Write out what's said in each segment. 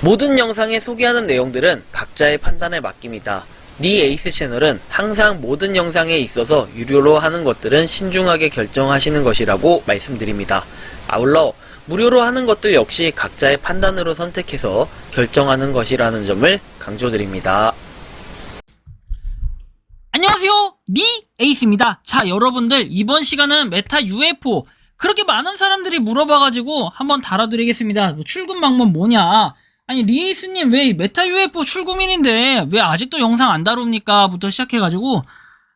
모든 영상에 소개하는 내용들은 각자의 판단에 맡깁니다. 리 에이스 채널은 항상 모든 영상에 있어서 유료로 하는 것들은 신중하게 결정하시는 것이라고 말씀드립니다. 아울러 무료로 하는 것들 역시 각자의 판단으로 선택해서 결정하는 것이라는 점을 강조드립니다. 안녕하세요, 리 에이스입니다. 자, 여러분들 이번 시간은 메타 UFO 그렇게 많은 사람들이 물어봐가지고 한번 다뤄드리겠습니다. 출금 방법 뭐냐? 아니, 리 에이스님 왜 메타 UFO 출금일인데 왜 아직도 영상 안 다룹니까? 부터 시작해가지고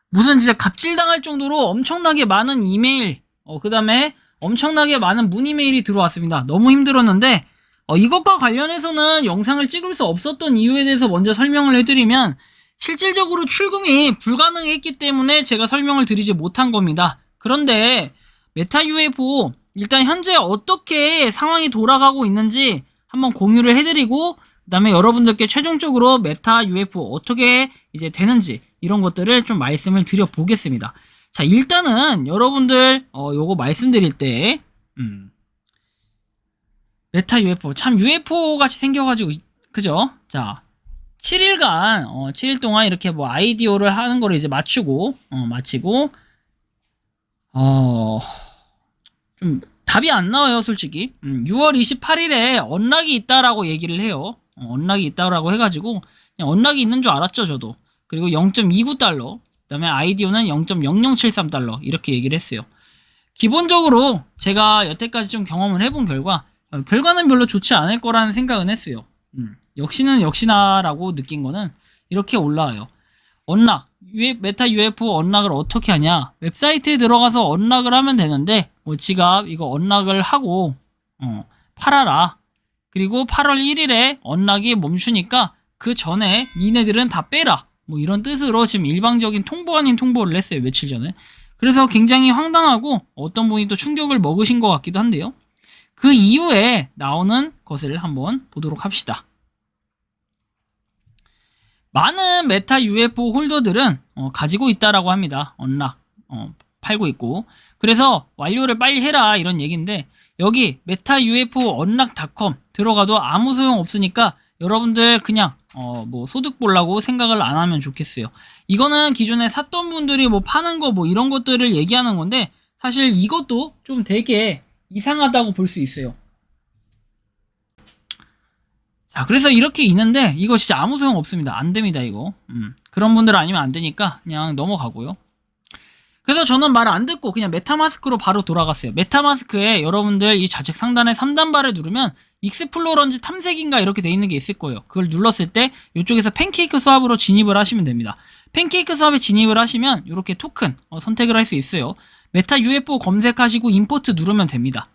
무슨 진짜 갑질당할 정도로 엄청나게 많은 이메일, 그 다음에 엄청나게 많은 문의 메일이 들어왔습니다. 너무 힘들었는데 이것과 관련해서는 영상을 찍을 수 없었던 이유에 대해서 먼저 설명을 해드리면, 실질적으로 출금이 불가능했기 때문에 제가 설명을 드리지 못한 겁니다. 그런데 메타 UFO 일단 현재 어떻게 상황이 돌아가고 있는지 한번 공유를 해드리고, 그 다음에 여러분들께 최종적으로 메타 UFO 어떻게 이제 되는지 이런 것들을 좀 말씀을 드려보겠습니다. 자, 일단은 여러분들 요거 말씀드릴 때 메타 UFO 참 UFO 같이 생겨가지고 그죠? 자, 7일간 7일 동안 이렇게 뭐 아이디어를 하는 거를 이제 마치고 좀 답이 안 나와요, 솔직히. 6월 28일에 언락이 있다라고 얘기를 해요. 언락이 있다라고 해가지고 그냥 언락이 있는 줄 알았죠, 저도. 그리고 0.29달러, 그 다음에 아이디어는 0.0073달러 이렇게 얘기를 했어요. 기본적으로 제가 여태까지 좀 경험을 해본 결과는 별로 좋지 않을 거라는 생각은 했어요. 역시는 역시나라고 느낀 거는 이렇게 올라와요. 언락, 메타 UFO 언락을 어떻게 하냐? 웹사이트에 들어가서 언락을 하면 되는데, 뭐 지갑 이거 언락을 하고 팔아라. 그리고 8월 1일에 언락이 멈추니까 그 전에 니네들은 다 빼라. 뭐 이런 뜻으로 지금 일방적인 통보 아닌 통보를 했어요, 며칠 전에. 그래서 굉장히 황당하고 어떤 분이 또 충격을 먹으신 것 같기도 한데요. 그 이후에 나오는 것을 한번 보도록 합시다. 많은 메타 UFO 홀더들은 가지고 있다라고 합니다. 언락 팔고 있고, 그래서 완료를 빨리 해라 이런 얘기인데, 여기 메타 UFO 언락닷컴 들어가도 아무 소용 없으니까 여러분들 그냥 뭐 소득 보려고 생각을 안 하면 좋겠어요. 이거는 기존에 샀던 분들이 뭐 파는 거 뭐 이런 것들을 얘기하는 건데, 사실 이것도 좀 되게 이상하다고 볼 수 있어요. 자, 그래서 이렇게 있는데 이거 진짜 아무 소용 없습니다. 안 됩니다, 이거. 그런 분들 아니면 안 되니까 그냥 넘어가고요. 그래서 저는 말을 안 듣고 그냥 메타마스크로 바로 돌아갔어요. 메타마스크에 여러분들 이 좌측 상단에 3단바를 누르면 익스플로런지 탐색인가 이렇게 돼 있는 게 있을 거예요. 그걸 눌렀을 때 이쪽에서 팬케이크 수압으로 진입을 하시면 됩니다. 팬케이크 수압에 진입을 하시면 이렇게 토큰 선택을 할 수 있어요. 메타 UFO 검색하시고 임포트 누르면 됩니다.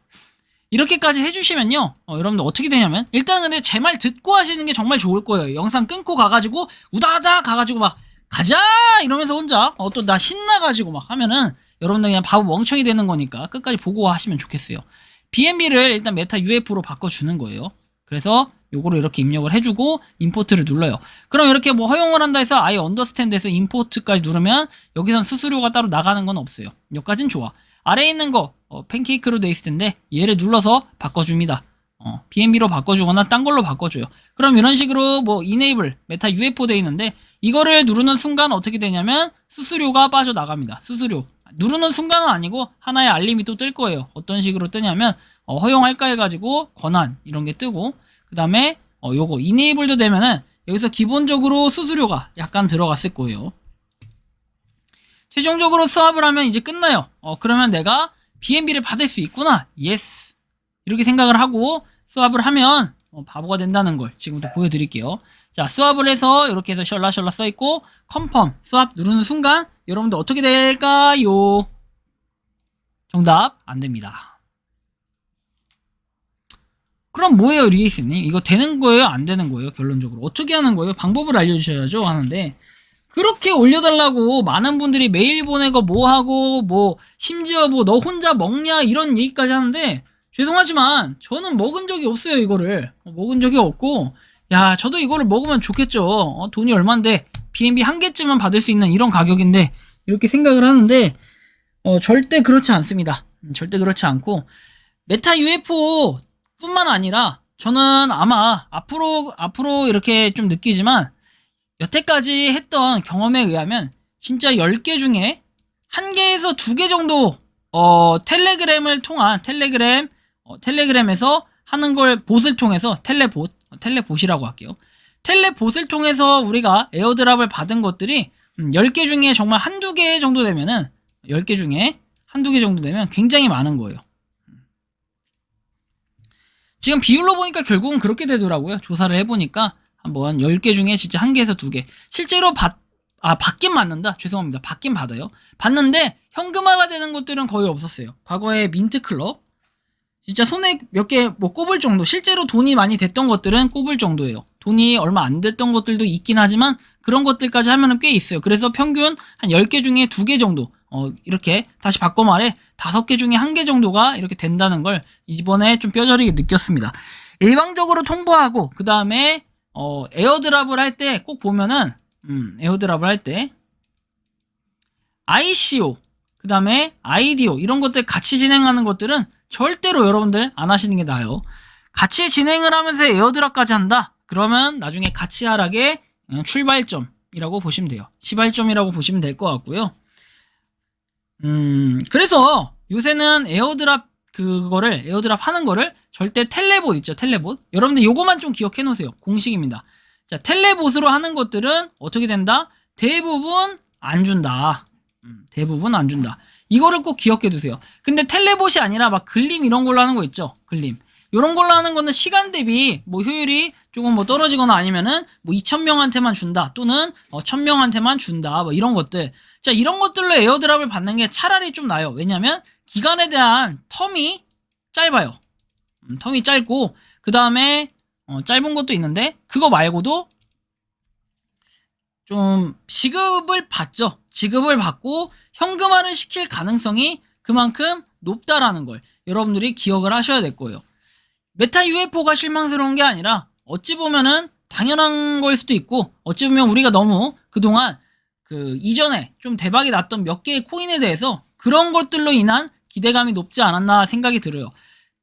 이렇게까지 해주시면요, 여러분들 어떻게 되냐면, 일단 근데 제 말 듣고 하시는 게 정말 좋을 거예요. 영상 끊고 가가지고 우다하다 가가지고 막 가자 이러면서 혼자 또 나 신나가지고 막 하면은 여러분들 그냥 바보 멍청이 되는 거니까 끝까지 보고 하시면 좋겠어요. BNB를 일단 메타 UFO로 바꿔주는 거예요. 그래서 요거를 이렇게 입력을 해주고 임포트를 눌러요. 그럼 이렇게 뭐 허용을 한다 해서 아예 언더스탠드에서 임포트까지 누르면 여기선 수수료가 따로 나가는 건 없어요. 여기까진 좋아. 아래에 있는 거 팬케이크로 돼 있을 텐데 얘를 눌러서 바꿔줍니다. BNB로 바꿔주거나 딴 걸로 바꿔줘요. 그럼 이런 식으로 뭐 이네이블 메타 UFO 돼 있는데, 이거를 누르는 순간 어떻게 되냐면 수수료가 빠져나갑니다. 수수료 누르는 순간은 아니고 하나의 알림이 또 뜰 거예요. 어떤 식으로 뜨냐면 허용할까 해가지고 권한 이런 게 뜨고, 그 다음에 요거 이네이블도 되면은 여기서 기본적으로 수수료가 약간 들어갔을 거예요. 최종적으로 수압을 하면 이제 끝나요. 그러면 내가 BNB를 받을 수 있구나. 예스. 이렇게 생각을 하고 수압을 하면 바보가 된다는 걸 지금부터 보여드릴게요. 자, 수압을 해서 이렇게 해서 셜라셜라 써있고, 컨펌 수압 누르는 순간 여러분들 어떻게 될까요? 정답 안됩니다. 그럼 뭐예요, 리에이스님? 이거 되는 거예요, 안 되는 거예요? 결론적으로 어떻게 하는 거예요? 방법을 알려주셔야죠 하는데, 그렇게 올려달라고 많은 분들이 메일 보내고 뭐하고 뭐 심지어 뭐 너 혼자 먹냐 이런 얘기까지 하는데, 죄송하지만 저는 먹은 적이 없어요. 이거를 먹은 적이 없고, 야, 저도 이거를 먹으면 좋겠죠. 돈이 얼만데 BNB 한 개쯤은 받을 수 있는 이런 가격인데 이렇게 생각을 하는데, 절대 그렇지 않습니다. 절대 그렇지 않고, 메타 UFO 뿐만 아니라 저는 아마 앞으로 이렇게 좀 느끼지만 여태까지 했던 경험에 의하면 진짜 10개 중에 1개에서 2개 정도 텔레그램을 통한 텔레그램에서 하는 걸 봇을 통해서 텔레봇이라고 할게요. 텔레봇을 통해서 우리가 에어드랍을 받은 것들이 10개 중에 정말 1-2개 정도 되면은 10개 중에 1-2개 정도 되면 굉장히 많은 거예요. 지금 비율로 보니까 결국은 그렇게 되더라고요. 조사를 해보니까 한번 10개 중에 진짜 1개에서 2개. 실제로 받긴 받는다. 죄송합니다. 받긴 받아요. 받는데 현금화가 되는 것들은 거의 없었어요. 과거에 민트클럽 진짜 손에 몇 개 뭐 꼽을 정도, 실제로 돈이 많이 됐던 것들은 꼽을 정도예요. 돈이 얼마 안 됐던 것들도 있긴 하지만 그런 것들까지 하면은 꽤 있어요. 그래서 평균 한 10개 중에 2개 정도 이렇게 다시 바꿔 말해 5개 중에 1개 정도가 이렇게 된다는 걸 이번에 좀 뼈저리게 느꼈습니다. 일방적으로 통보하고 그 다음에 에어드랍을 할 때 꼭 보면은 에어드랍을 할 때 ICO 그 다음에 IDO 이런 것들 같이 진행하는 것들은 절대로 여러분들 안 하시는 게 나아요. 같이 진행을 하면서 에어드랍까지 한다? 그러면 나중에 가치 하락의 출발점이라고 보시면 돼요. 시발점이라고 보시면 될 것 같고요. 그래서 요새는 에어드랍 하는 거를 절대 텔레봇 있죠, 텔레봇. 여러분들 요거만 좀 기억해 놓으세요. 공식입니다. 자, 텔레봇으로 하는 것들은 어떻게 된다? 대부분 안 준다. 대부분 안 준다. 이거를 꼭 기억해 두세요. 근데 텔레봇이 아니라 막 글림 이런 걸로 하는 거 있죠? 글림. 요런 걸로 하는 거는 시간 대비 뭐 효율이 조금 뭐 떨어지거나 아니면은 뭐 2,000명한테만 준다. 또는 1,000명한테만 준다. 뭐 이런 것들. 자, 이런 것들로 에어드랍을 받는 게 차라리 좀 나아요. 왜냐면 기간에 대한 텀이 짧아요. 텀이 짧고 그 다음에 짧은 것도 있는데 그거 말고도 좀 지급을 받죠. 지급을 받고 현금화를 시킬 가능성이 그만큼 높다라는 걸 여러분들이 기억을 하셔야 될 거예요. 메타 UFO가 실망스러운 게 아니라 어찌 보면은 당연한 거일 수도 있고 어찌 보면 우리가 너무 그동안 이전에 좀 대박이 났던 몇 개의 코인에 대해서 그런 것들로 인한 기대감이 높지 않았나 생각이 들어요.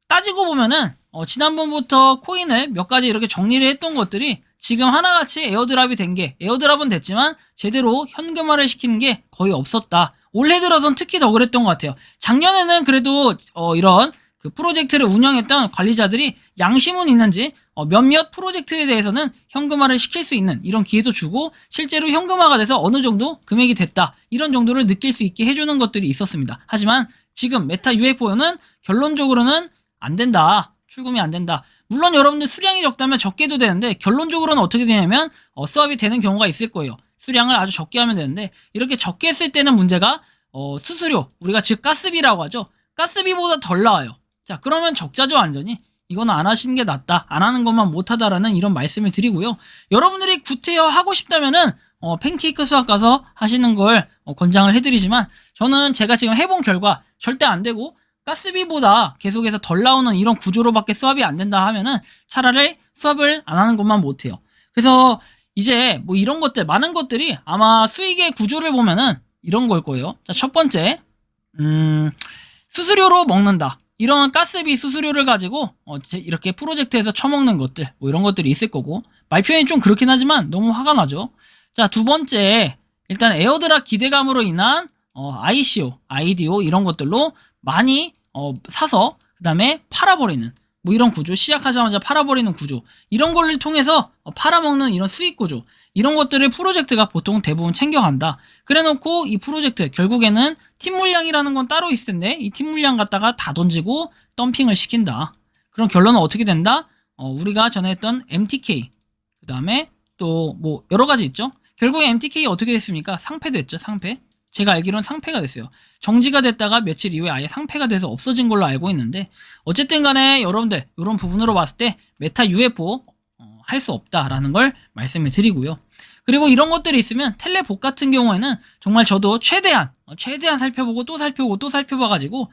따지고 보면은 지난번부터 코인을 몇 가지 이렇게 정리를 했던 것들이 지금 하나같이 에어드랍이 된 게 에어드랍은 됐지만 제대로 현금화를 시키는 게 거의 없었다. 올해 들어선 특히 더 그랬던 것 같아요. 작년에는 그래도 이런 그 프로젝트를 운영했던 관리자들이 양심은 있는지 몇몇 프로젝트에 대해서는 현금화를 시킬 수 있는 이런 기회도 주고 실제로 현금화가 돼서 어느 정도 금액이 됐다. 이런 정도를 느낄 수 있게 해주는 것들이 있었습니다. 하지만 지금 메타 UFO는 결론적으로는 안 된다. 출금이 안 된다. 물론 여러분들 수량이 적다면 적게 해도 되는데 결론적으로는 어떻게 되냐면 스왑이 되는 경우가 있을 거예요. 수량을 아주 적게 하면 되는데 이렇게 적게 했을 때는 문제가 수수료, 우리가 즉 가스비라고 하죠. 가스비보다 덜 나와요. 자, 그러면 적자죠, 완전히. 이거는 안 하시는 게 낫다. 안 하는 것만 못하다라는 이런 말씀을 드리고요. 여러분들이 구태여 하고 싶다면은 팬케이크 수학 가서 하시는 걸 권장을 해드리지만 저는 제가 지금 해본 결과 절대 안 되고 가스비보다 계속해서 덜 나오는 이런 구조로밖에 수압이 안 된다 하면은 차라리 수압을 안 하는 것만 못해요. 그래서 이제 뭐 이런 것들, 많은 것들이 아마 수익의 구조를 보면은 이런 걸 거예요. 자, 첫 번째, 수수료로 먹는다. 이런 가스비 수수료를 가지고 이렇게 프로젝트에서 처먹는 것들, 뭐 이런 것들이 있을 거고, 말 표현이 좀 그렇긴 하지만 너무 화가 나죠. 자, 두 번째, 일단 에어드랍 기대감으로 인한 ICO, IDO 이런 것들로 많이 사서 그 다음에 팔아버리는 뭐 이런 구조, 시작하자마자 팔아버리는 구조, 이런 걸 통해서 팔아먹는 이런 수익 구조, 이런 것들을 프로젝트가 보통 대부분 챙겨간다. 그래놓고 이 프로젝트 결국에는 팀 물량이라는 건 따로 있을 텐데 이 팀 물량 갖다가 다 던지고 덤핑을 시킨다. 그럼 결론은 어떻게 된다? 우리가 전에 했던 MTK, 그 다음에 또 뭐 여러 가지 있죠. 결국에 MTK 어떻게 됐습니까? 상폐됐죠, 상폐. 제가 알기로는 상폐가 됐어요. 정지가 됐다가 며칠 이후에 아예 상폐가 돼서 없어진 걸로 알고 있는데 어쨌든 간에 여러분들 이런 부분으로 봤을 때 메타 UFO 할 수 없다라는 걸 말씀을 드리고요. 그리고 이런 것들이 있으면 텔레봇 같은 경우에는 정말 저도 최대한 살펴보고 또 살펴보고 또 살펴봐가지고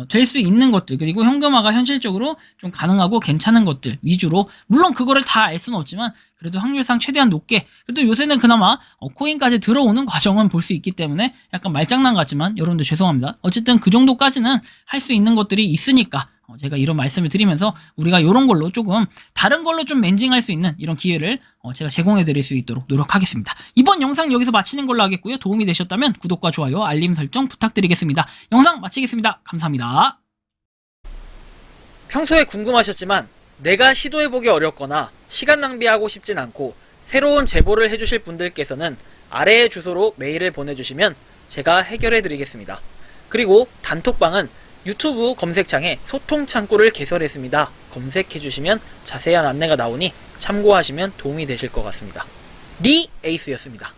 될 수 있는 것들, 그리고 현금화가 현실적으로 좀 가능하고 괜찮은 것들 위주로, 물론 그거를 다 알 수는 없지만 그래도 확률상 최대한 높게, 그래도 요새는 그나마 코인까지 들어오는 과정은 볼 수 있기 때문에 약간 말장난 같지만 여러분들 죄송합니다. 어쨌든 그 정도까지는 할 수 있는 것들이 있으니까 제가 이런 말씀을 드리면서 우리가 이런 걸로 조금 다른 걸로 좀 멘징할 수 있는 이런 기회를 제가 제공해 드릴 수 있도록 노력하겠습니다. 이번 영상 여기서 마치는 걸로 하겠고요. 도움이 되셨다면 구독과 좋아요, 알림 설정 부탁드리겠습니다. 영상 마치겠습니다. 감사합니다. 평소에 궁금하셨지만 내가 시도해보기 어렵거나 시간 낭비하고 싶진 않고 새로운 제보를 해주실 분들께서는 아래의 주소로 메일을 보내주시면 제가 해결해드리겠습니다. 그리고 단톡방은 유튜브 검색창에 소통 창구를 개설했습니다. 검색해주시면 자세한 안내가 나오니 참고하시면 도움이 되실 것 같습니다. 리 에이스였습니다.